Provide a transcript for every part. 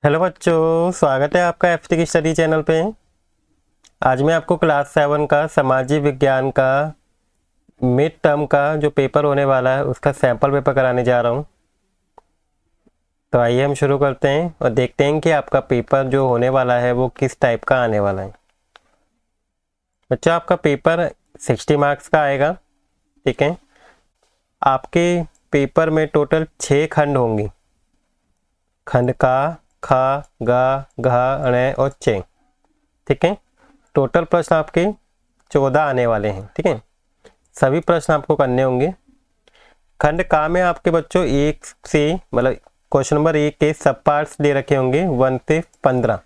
Hello बच्चों, स्वागत है आपका एफ की स्टडी चैनल पे। आज मैं आपको क्लास 7 का सामाजिक विज्ञान का मिड टर्म का जो पेपर होने वाला है उसका सैंपल पेपर कराने जा रहा हूँ। तो आइए हम शुरू करते हैं और देखते हैं कि आपका पेपर जो होने वाला है वो किस टाइप का आने वाला है। बच्चों, आपका पेपर 60 मार्क्स का आएगा। ठीक है, आपके पेपर में टोटल 6 खंड होंगी। खंड का, खा, गा, घा, ण और चे। ठीक है, टोटल प्रश्न आपके 14 आने वाले हैं। ठीक है, सभी प्रश्न आपको करने होंगे। खंड का में आपके बच्चों 1 से मतलब क्वेश्चन नंबर 1 के सब पार्ट्स दे रखे होंगे 1 से 15।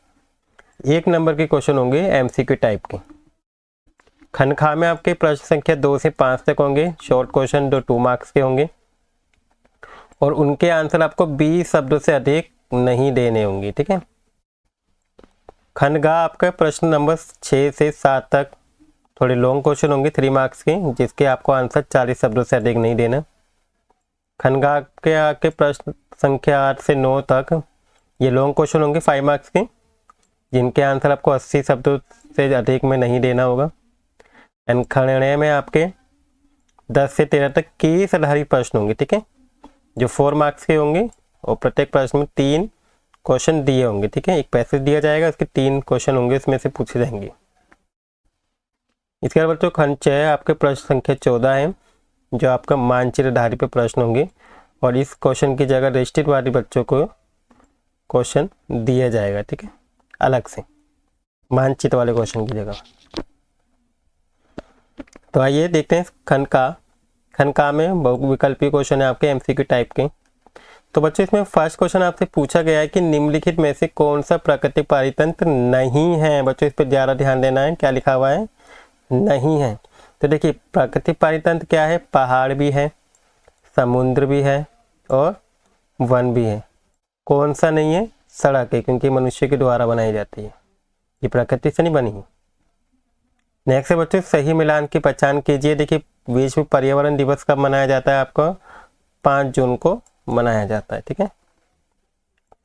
1 नंबर के क्वेश्चन होंगे एमसीक्यू टाइप के। खंड खा में आपके प्रश्न संख्या 2 से 5 तक होंगे, शॉर्ट क्वेश्चन जो 2 मार्क्स के होंगे और उनके आंसर आपको 20 शब्दों से अधिक नहीं देने होंगे। ठीक है, खंड गा आपका प्रश्न नंबर 6 से 7 तक थोड़े लॉन्ग क्वेश्चन होंगे 3 मार्क्स के, जिसके आपको आंसर 40 शब्दों से अधिक नहीं देना। खंड गा के आके प्रश्न संख्या 8 से 9 तक ये लॉन्ग क्वेश्चन होंगे 5 मार्क्स के, जिनके आंसर आपको 80 शब्दों से अधिक में नहीं देना होगा। एंड खंड में आपके 10 से 13 तक केस आधारित प्रश्न होंगे। ठीक है, जो 4 मार्क्स के होंगे और प्रत्येक प्रश्न में 3 क्वेश्चन दिए होंगे। ठीक है, एक पैसेज दिया जाएगा, उसके 3 क्वेश्चन होंगे, इसमें से पूछे जाएंगे। इसके बाद बच्चों खंड 6 आपके प्रश्न संख्या 14 है, जो आपका मानचित्र आधारित पे प्रश्न होंगे और इस क्वेश्चन की जगह डिस्ट्रिक्ट वाले बच्चों को क्वेश्चन दिया जाएगा। ठीक है, अलग से मानचित्र वाले क्वेश्चन की जगह। तो आइए देखते हैं खंड का। खंड का में बहुविकल्पीय क्वेश्चन है आपके एमसीक्यू टाइप के। तो बच्चों, इसमें फर्स्ट क्वेश्चन आपसे पूछा गया है कि निम्नलिखित में से कौन सा प्राकृतिक पारितंत्र नहीं है। बच्चों, इस पर ज़्यादा ध्यान देना है। क्या लिखा हुआ है? नहीं है। तो देखिए, प्राकृतिक पारितंत्र क्या है? पहाड़ भी है, समुद्र भी है और वन भी है। कौन सा नहीं है? सड़क है, क्योंकि मनुष्य के द्वारा बनाई जाती है, ये प्रकृति से नहीं बनी है। नेक्स्ट है बच्चों, सही मिलान की पहचान कीजिए। देखिए, विश्व पर्यावरण दिवस कब मनाया जाता है? आपको 5 जून को मनाया जाता है। ठीक है,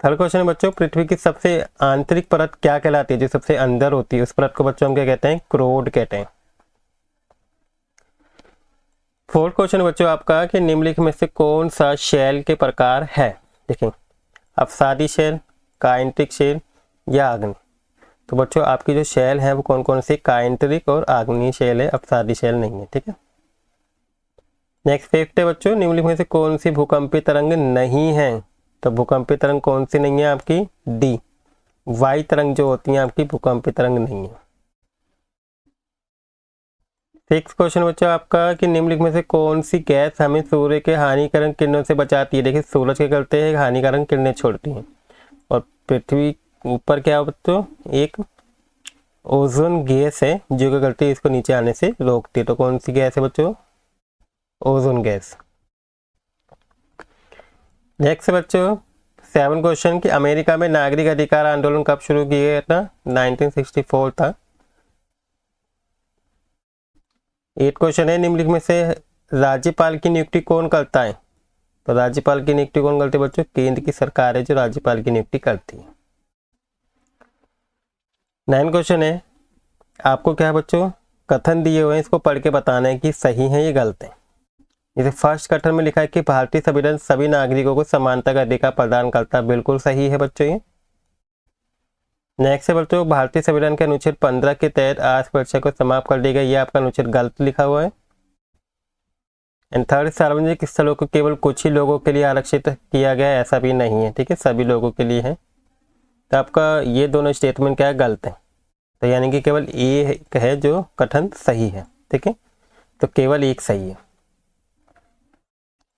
थर्ड क्वेश्चन है बच्चों, पृथ्वी की सबसे आंतरिक परत क्या कहलाती है? जो सबसे अंदर होती है उस परत को बच्चों हम क्या कहते हैं? क्रोड कहते हैं। फोर्थ क्वेश्चन बच्चों आपका कि निम्नलिखित में से कौन सा शेल के प्रकार है? देखिए, अपसादी शेल, काइंट्रिक शेल या आग्नेय। तो बच्चों, आपकी जो शेल है वो कौन कौन सी? काइंट्रिक और आग्नेय शेल है, अपसादी शेल नहीं है। ठीक है, नेक्स्ट फिफ्थ है बच्चों, निम्नलिखित में से कौन सी भूकंपीय तरंग नहीं है? तो भूकंपीय तरंग कौन सी नहीं है आपकी? डी, वाई तरंग जो होती है आपकी भूकंपीय तरंग नहीं है। सिक्स क्वेश्चन बच्चों आपका कि निम्नलिखित में से कौन सी गैस हमें सूर्य के हानिकारक किरणों से बचाती है? देखिए, सूरज क्या करते हैं? हानिकारक किरणें छोड़ती हैं और पृथ्वी ऊपर क्या है बच्चों? एक ओजोन गैस है जो क्या करती है? इसको नीचे आने से रोकती है। तो कौन सी गैस है बच्चों? Ozone gas. नेक्स्ट बच्चों 7 क्वेश्चन कि अमेरिका में नागरिक अधिकार आंदोलन कब शुरू किया गया था? 1964 था। 8 क्वेश्चन है, निम्नलिखित में से राज्यपाल की नियुक्ति कौन करता है? तो राज्यपाल की नियुक्ति कौन करती है बच्चों? केंद्र की सरकार है जो राज्यपाल की नियुक्ति करती है। 9 क्वेश्चन है, आपको क्या है बच्चों? कथन दिए हुए हैं, इसको पढ़ के बताना है कि सही है या गलत है। जैसे फर्स्ट कथन में लिखा है कि भारतीय संविधान सभी नागरिकों को समानता का अधिकार प्रदान करता है, बिल्कुल सही है बच्चों ये। नेक्स्ट है बच्चों, भारतीय संविधान के अनुच्छेद 15 के तहत आज परीक्षा को समाप्त कर दिया गया, ये आपका अनुच्छेद गलत लिखा हुआ है। एंड थर्ड, सार्वजनिक स्थलों को केवल कुछ ही लोगों के लिए आरक्षित किया गया है, ऐसा भी नहीं है। ठीक है, सभी लोगों के लिए है। तो आपका ये दोनों स्टेटमेंट क्या है? गलत है। तो यानी कि केवल ए है जो कथन सही है। ठीक है, तो केवल एक सही है।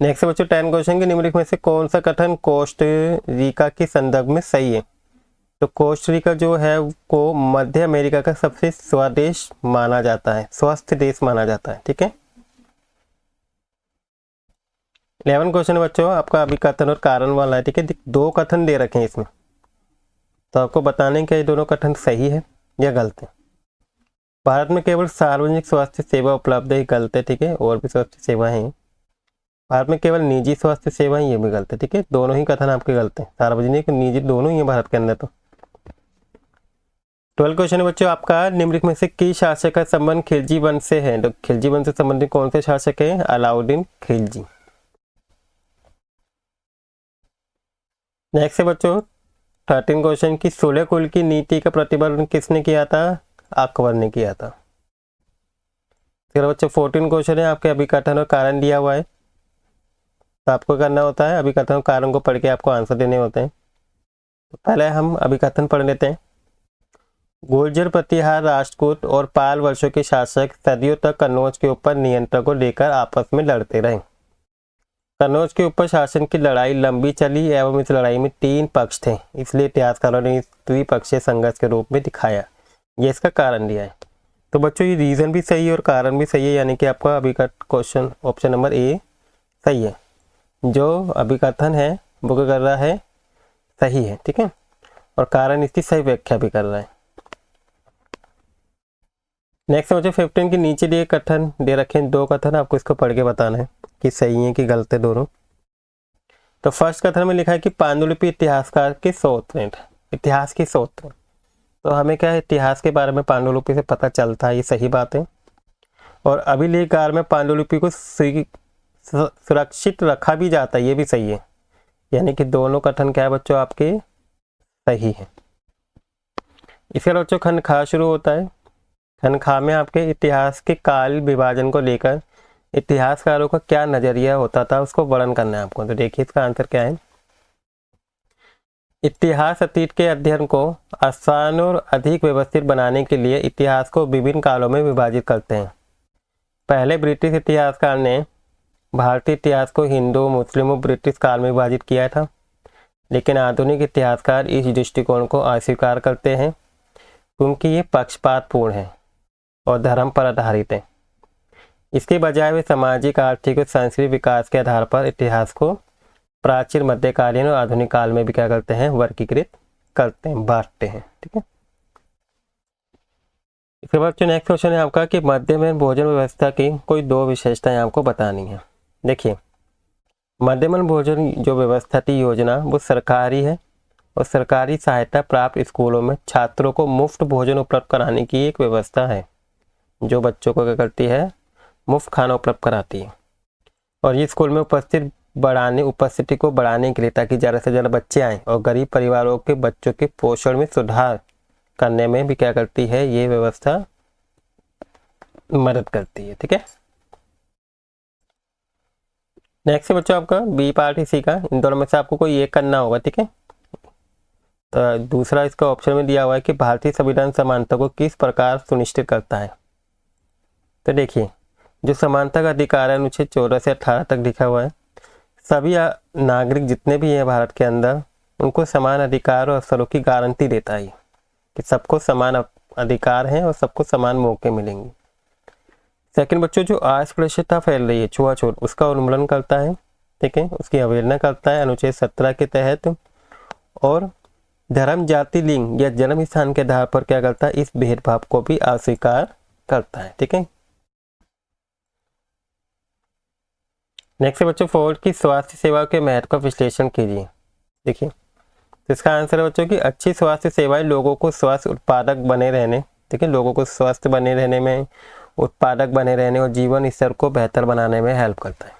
नेक्स्ट बच्चों 10 क्वेश्चन के निम्नलिखित में से कौन सा कथन कोस्टारिका के संदर्भ में सही है? तो कोस्टारिका जो है को मध्य अमेरिका का सबसे स्वदेश माना जाता है, स्वस्थ देश माना जाता है। ठीक है, 11 क्वेश्चन बच्चों आपका अभी कथन और कारण वाला है। ठीक है, 2 कथन दे रखे हैं इसमें, तो आपको बताने के ये दोनों कथन सही है या गलत है। भारत में केवल सार्वजनिक स्वास्थ्य सेवा उपलब्ध है, गलत है। ठीक है, और भी स्वास्थ्य सेवा है। भारत में केवल निजी स्वास्थ्य सेवाएं, ये भी गलत है। ठीक है, दोनों ही कथन आपके गलत हैं, सार्वजनिक निजी दोनों ही है भारत के अंदर। तो 12 क्वेश्चन है बच्चों आपका, निम्नलिखित में से किस शासक का संबंध खिलजी वंश से है? तो खिलजी वंश से संबंधित कौन से शासक है? अलाउद्दीन खिलजी। नेक्स्ट है बच्चों 13 क्वेश्चन की, 16 कुल की नीति का प्रतिपादन किसने किया था? अकबर ने किया था। फिर बच्चों 14 क्वेश्चन है आपके, अभिकथन और कारण दिया हुआ है, तो आपको करना होता है अभिकथन और कारण को पढ़ के आपको आंसर देने होते हैं। तो पहले हम अभिकथन पढ़ लेते हैं। गुर्जर, प्रतिहार, राष्ट्रकूट और पाल वर्षों के शासक सदियों तक कन्नौज के ऊपर नियंत्रण को लेकर आपस में लड़ते रहे। कन्नौज के ऊपर शासन की लड़ाई लंबी चली एवं इस लड़ाई में 3 पक्ष थे, इसलिए इतिहासकारों ने इस द्विपक्षीय संघर्ष के रूप में दिखाया। ये इसका कारण दिया है। तो बच्चों ये रीजन भी सही है और कारण भी सही है, यानी कि आपका अभिकथ क्वेश्चन ऑप्शन नंबर ए सही है। जो अभिकथन है वो क्या कर रहा है? सही है। ठीक है, और कारण इसकी सही व्याख्या भी कर रहा है। नेक्स्ट बच्चों 15 के नीचे दिए कथन दे रखे हैं, 2 कथन, आपको इसको पढ़ के बताना है कि सही है कि गलत है दोनों। तो फर्स्ट कथन में लिखा है कि पांडुलिपि इतिहासकार के स्रोत हैं, इतिहास के स्रोत। तो हमें क्या है, इतिहास के बारे में पांडुलिपि से पता चलता है, ये सही बात है। और अभिलेखकार में पांडुलिपि को सुरक्षित रखा भी जाता है, ये भी सही है। यानी कि दोनों कथन क्या है बच्चों आपके सही है। इसके बाद बच्चों खंड खा शुरू होता है। खंड खा में आपके इतिहास के काल विभाजन को लेकर इतिहासकारों का क्या नजरिया होता था उसको वर्णन करना है आपको। तो देखिए इसका आंसर क्या है। इतिहास अतीत के अध्ययन को आसान और अधिक व्यवस्थित बनाने के लिए इतिहास को विभिन्न कालों में विभाजित करते हैं। पहले ब्रिटिश इतिहासकार ने भारतीय इतिहास को हिंदू, मुस्लिम और ब्रिटिश काल में विभाजित किया था, लेकिन आधुनिक इतिहासकार इस दृष्टिकोण को अस्वीकार करते हैं क्योंकि ये पक्षपातपूर्ण है और धर्म पर आधारित है। इसके बजाय वे सामाजिक, आर्थिक और सांस्कृतिक विकास के आधार पर इतिहास को प्राचीन, मध्यकालीन और आधुनिक काल में भी क्या करते हैं? वर्गीकृत करते हैं, बांटते हैं। ठीक है, इसके बाद जो नेक्स्ट क्वेश्चन है आपका कि मध्याह्न भोजन व्यवस्था की कोई 2 विशेषताएं आपको बतानी है। देखिए मध्याह्न भोजन जो व्यवस्था थी योजना वो सरकारी है और सरकारी सहायता प्राप्त स्कूलों में छात्रों को मुफ्त भोजन उपलब्ध कराने की एक व्यवस्था है, जो बच्चों को क्या करती है? मुफ्त खाना उपलब्ध कराती है। और ये स्कूल में उपस्थिति को बढ़ाने के लिए, ताकि ज़्यादा से ज़्यादा बच्चे आएँ और गरीब परिवारों के बच्चों के पोषण में सुधार करने में भी क्या करती है? ये व्यवस्था मदद करती है। ठीक है, नेक्स्ट बच्चों आपका बी पार्ट सी का, इन दोनों में से आपको कोई एक करना होगा। ठीक है, तो दूसरा इसका ऑप्शन में दिया हुआ है कि भारतीय संविधान समानता को किस प्रकार सुनिश्चित करता है। तो देखिए जो समानता का अधिकार है अनुच्छेद 14 से 18 तक लिखा हुआ है, सभी नागरिक जितने भी हैं भारत के अंदर उनको समान अधिकार और अवसरों की गारंटी देता है कि सबको समान अधिकार हैं और सबको समान मौके मिलेंगे। सेकंड बच्चों जो अस्पृश्यता फैल रही है, छुआछूत, उसका उन्मूलन करता है। ठीक है, उसकी अवहेलना करता है अनुच्छेद 17 के तहत। और धर्म, जाति, लिंग या जन्म स्थान के आधार पर क्या करता है? इस भेदभाव को भी अस्वीकार करता है। ठीक है, नेक्स्ट बच्चों 4 की स्वास्थ्य सेवा के महत्व का विश्लेषण कीजिए। देखिए तो इसका आंसर है बच्चों की अच्छी स्वास्थ्य सेवाएं लोगों को स्वास्थ्य उत्पादक बने रहने, ठीक है, लोगों को स्वस्थ बने रहने में, उत्पादक बने रहने और जीवन स्तर को बेहतर बनाने में हेल्प करता है।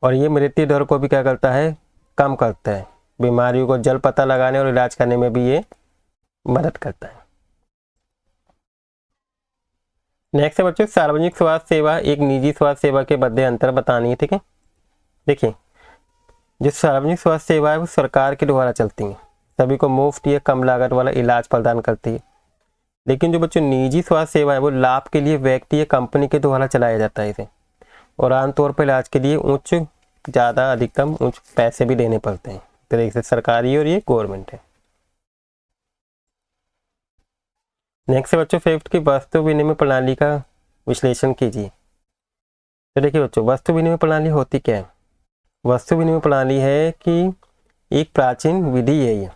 और ये मृत्यु दर को भी क्या करता है? कम करता है। बीमारियों को जल्द पता लगाने और इलाज करने में भी ये मदद करता है। नेक्स्ट है बच्चों सार्वजनिक स्वास्थ्य सेवा एक निजी स्वास्थ्य सेवा के मध्य अंतर बतानी है। ठीक है, देखिए जो सार्वजनिक स्वास्थ्य सेवा है वो सरकार के द्वारा चलती है, सभी को मुफ्त या कम लागत वाला इलाज प्रदान करती है। लेकिन जो बच्चों निजी स्वास्थ्य सेवा है वो लाभ के लिए व्यक्ति या कंपनी के द्वारा चलाया जाता है इसे, और आमतौर पर इलाज के लिए अधिकतम उच्च पैसे भी देने पड़ते हैं। तो देखिए सरकारी और ये गवर्नमेंट है। नेक्स्ट बच्चों 5th की वस्तु विनिमय प्रणाली का विश्लेषण कीजिए। तो देखिए बच्चों वस्तु विनिमय प्रणाली होती क्या है? वस्तु विनिमय प्रणाली है कि एक प्राचीन विधि है ये,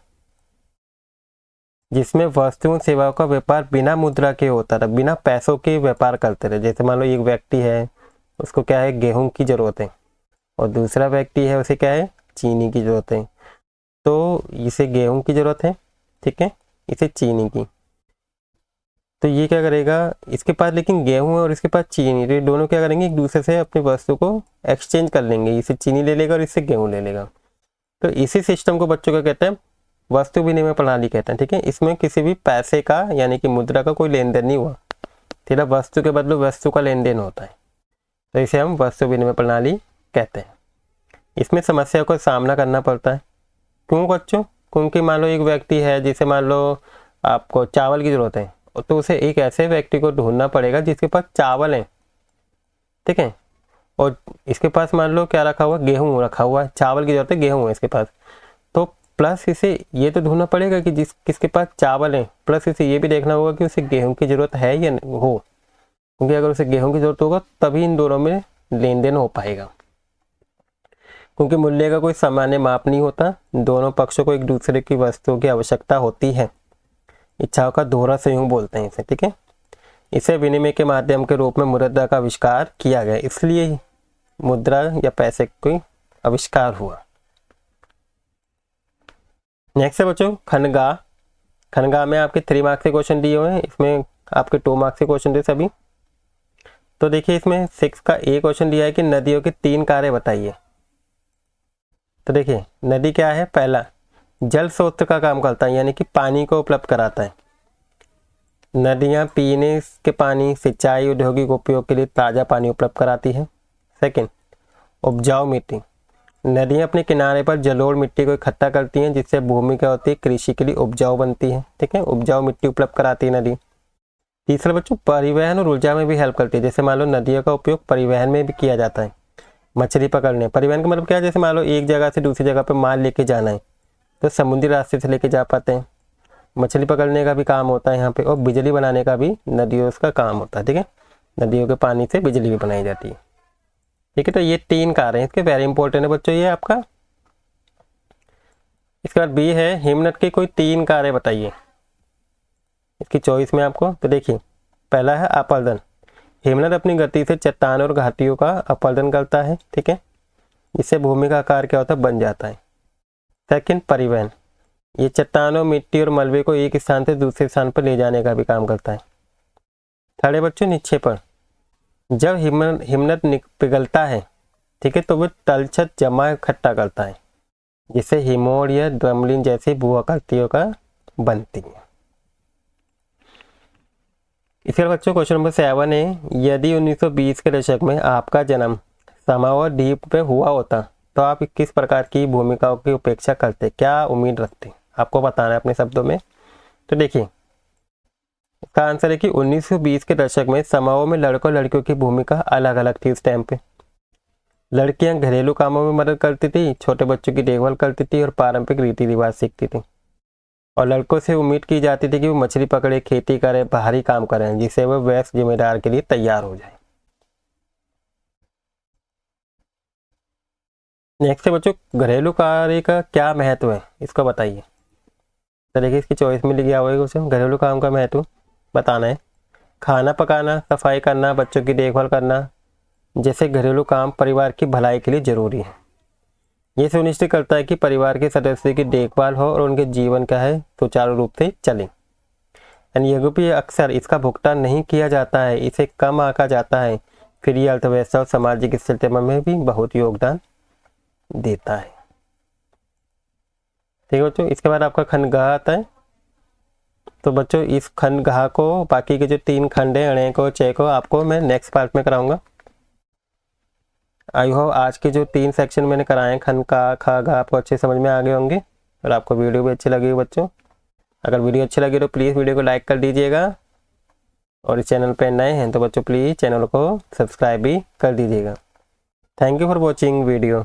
जिसमें वस्तुओं सेवाओं का व्यापार बिना मुद्रा के होता था, बिना पैसों के व्यापार करते रहे। जैसे मान लो एक व्यक्ति है, उसको क्या है गेहूं की जरूरत है, और दूसरा व्यक्ति है उसे क्या है, चीनी की ज़रूरत है। तो इसे गेहूं की ज़रूरत है, ठीक है, इसे चीनी की। तो ये क्या करेगा, इसके पास लेकिन गेहूं है और इसके पास चीनी, तो ये दोनों क्या करेंगे, एक दूसरे से अपनी वस्तु को एक्सचेंज कर लेंगे। इसे चीनी ले लेगा और इससे गेहूं ले लेगा। तो इसी सिस्टम को बच्चों का कहते हैं वस्तु विनिमय प्रणाली कहते हैं, ठीक है। इसमें किसी भी पैसे का यानी कि मुद्रा का कोई लेन देन नहीं हुआ, सीधा वस्तु के बदले वस्तु का लेन देन होता है। तो इसे हम वस्तु विनिमय प्रणाली कहते हैं। इसमें समस्या को सामना करना पड़ता है। क्यों बच्चों, क्योंकि मान लो एक व्यक्ति है जिसे मान लो आपको चावल की ज़रूरत है, तो उसे एक ऐसे व्यक्ति को ढूंढना पड़ेगा जिसके पास चावल है, ठीक है, और इसके पास मान लो क्या रखा हुआ, गेहूं रखा हुआ है। चावल की जरूरत है, गेहूं है इसके पास, तो प्लस इसे ये तो ढूंढना पड़ेगा कि किसके पास चावल है, प्लस इसे ये भी देखना होगा कि उसे गेहूं की ज़रूरत है या हो, क्योंकि अगर उसे गेहूं की ज़रूरत होगा तभी इन दोनों में लेन देन हो पाएगा। क्योंकि मूल्य का कोई सामान्य माप नहीं होता, दोनों पक्षों को एक दूसरे की वस्तुओं की आवश्यकता होती है। इच्छाओं का दोहरा संयोग बोलते हैं इसे, ठीक है। इसे विनिमय के माध्यम के रूप में मुद्रा का आविष्कार किया गया, इसलिए मुद्रा या पैसे का आविष्कार हुआ। नेक्स्ट है बच्चों खनगा। खनगा में आपके 3 मार्क्स के क्वेश्चन दिए हुए हैं, इसमें आपके 2 मार्क्स के क्वेश्चन थे सभी। तो देखिए इसमें 6 का एक क्वेश्चन दिया है कि नदियों के 3 कार्य बताइए। तो देखिए नदी क्या है, पहला जल स्रोत का काम करता है, यानी कि पानी को उपलब्ध कराता है। नदियाँ पीने के पानी, सिंचाई, औद्योगिक उपयोग के लिए ताज़ा पानी उपलब्ध कराती है। सेकंड, उपजाऊ मिट्टी। नदियाँ अपने किनारे पर जलोढ़ मिट्टी को इकट्ठा करती हैं, जिससे भूमि क्या होती है, कृषि के लिए उपजाऊ बनती है, ठीक है, उपजाऊ मिट्टी उपलब्ध कराती है नदी। तीसरा बच्चों परिवहन और ऊर्जा में भी हेल्प करती है। जैसे मान लो नदियों का उपयोग परिवहन में भी किया जाता है, मछली पकड़ने। परिवहन का मतलब क्या है, जैसे मान लो एक जगह से दूसरी जगह पर माल लेके जाना है तो समुद्री रास्ते से लेके जा पाते हैं। मछली पकड़ने का भी काम होता है यहाँ पे, और बिजली बनाने का भी नदियों का काम होता है, ठीक है, नदियों के पानी से बिजली भी बनाई जाती है, ठीक है। तो ये 3 कार्य हैं इसके, वेरी इंपॉर्टेंट है बच्चों ये आपका। इसके बाद बी है हिमनद के कोई 3 कार्य बताइए इसकी चॉइस में आपको। तो देखिए पहला है अपरदन। हिमनद अपनी गति से चट्टान और घाटियों का अपरदन करता है, ठीक है, इससे भूमि का आकार क्या होता है, बन जाता है। सेकंड परिवहन, ये चट्टानों, मिट्टी और मलबे को एक स्थान से दूसरे स्थान पर ले जाने का भी काम करता है। थर्ड है बच्चों निक्षेपण। जब हिमनद पिघलता है, ठीक है, तो वह तलछट जमा इकट्ठा करता है, जिससे हिमोर या ड्रमलिन जैसी भू-आकृतियों का बनती है। इसके बाद बच्चों क्वेश्चन नंबर 7 है यदि 1920 के दशक में आपका जन्म समावर द्वीप पे हुआ होता तो आप किस प्रकार की भूमिकाओं की उपेक्षा करते, क्या उम्मीद रखते, आपको बताना है अपने शब्दों में। तो देखिए इसका आंसर है कि 1920 के दशक में समाओं में लड़कों लड़कियों की भूमिका अलग अलग थी। उस टाइम पे लड़कियां घरेलू कामों में मदद करती थी, छोटे बच्चों की देखभाल करती थी और पारंपरिक रीति रिवाज सीखती थी। और लड़कों से उम्मीद की जाती थी कि वो मछली पकड़े, खेती करें, बाहरी काम करें, जिससे वह वयस्क जिम्मेदार के लिए तैयार हो जाए। नेक्स्ट है बच्चों घरेलू कार्य का क्या महत्व है, इसको बताइए। तो देखिए इसकी चॉइस में लिखा हुआ है उसे घरेलू काम का महत्व बताना है। खाना पकाना, सफाई करना, बच्चों की देखभाल करना जैसे घरेलू काम परिवार की भलाई के लिए जरूरी है। ये सुनिश्चित करता है कि परिवार के सदस्य की देखभाल हो और उनके जीवन क्या है सुचारू रूप से चले। यानी यद्यपि अक्सर इसका भुगतान नहीं किया जाता है, इसे कम आंका जाता है, फिर ये अर्थव्यवस्था और सामाजिक स्थिति में भी बहुत योगदान देता है। ठीक है बच्चों, इसके बाद आपका खंडगाह आता है। तो बच्चों इस खंडगाह को बाकी के जो 3 खंड है अणे को, चे को, आपको मैं नेक्स्ट पार्ट में कराऊंगा। आई होप आज के जो 3 सेक्शन मैंने कराए हैं खंड का, खा, गा, आपको अच्छे समझ में आ गए होंगे और आपको वीडियो भी अच्छी लगी बच्चों। अगर वीडियो अच्छी लगी तो प्लीज़ वीडियो को लाइक कर दीजिएगा, और इस चैनल पर नए हैं तो बच्चों प्लीज़ चैनल को सब्सक्राइब भी कर दीजिएगा। Thank you for watching video.